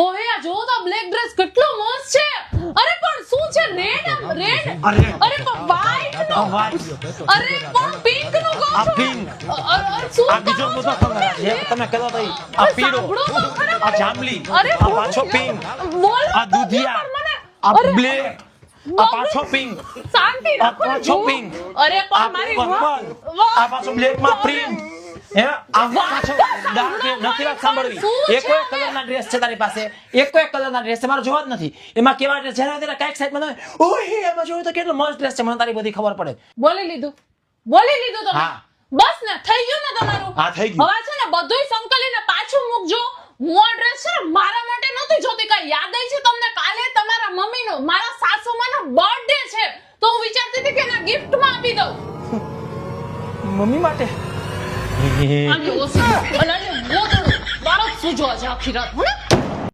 ઓહે આ જો તો બ્લેક ડ્રેસ કેટલો મસ્ત છે. અરે પણ શું છે રેડ રેડ અરે પણ વ્હાઈટ નો અરે પણ પિંક નો કહો આ છો પિંક શું આ બીજો કહો બધો છો? કલર છે તમે કહેતો ભાઈ આ પીળો સાંભળો તો ખરા આ મને. જાંબલી અરે આ પાછો પિંક બોલો આ તો દૂધિયા પણ મને. આ અરે, બ્લેક આ પાછો પિંક શાંતિ આ રાખો ને, પાછો જુઓ. પિંક અરે આ પણ મારી પર્પલ આ પાછો બ્લેક માં પ્રિન્ટ હે આ પાછો ડાર્ક નથી વાત સાંભળવી શું છે એકો એક કલરના ડ્રેસ છે તારી પાસે એકો એક કલરના ડ્રેસ છે મારે જોવા જ નથી એમાં કેવા ડ્રેસ જ્યારે ત્યારે કાઈક સાઈડમાં તમે ઓહે એમાં જોયું તો કેટલો મસ્ત ડ્રેસ છે મને તારી બધી ખબર પડે બોલી લીધું તમે હા. બસ ને થઈ ગયું ને તમારું હા, થઈ ગયું. હવે છે ને બધુંય સંકલીને પાછું મૂકજો. હું આ ડ્રેસ છે ને મારા માટે નહોતી જોતી. કાંઈ યાદ આવી છે તમને કાલે તમારા મમ્મીનો મારા સાસુમાનો બર્થડે છે તો હું વિચારતી હતી કે એના ગિફ્ટમાં આપી દઉં. મમ્મી માટે આને ઓછી અને આને ગોદડું બારો જ સૂજો છે આખી રાત હો ને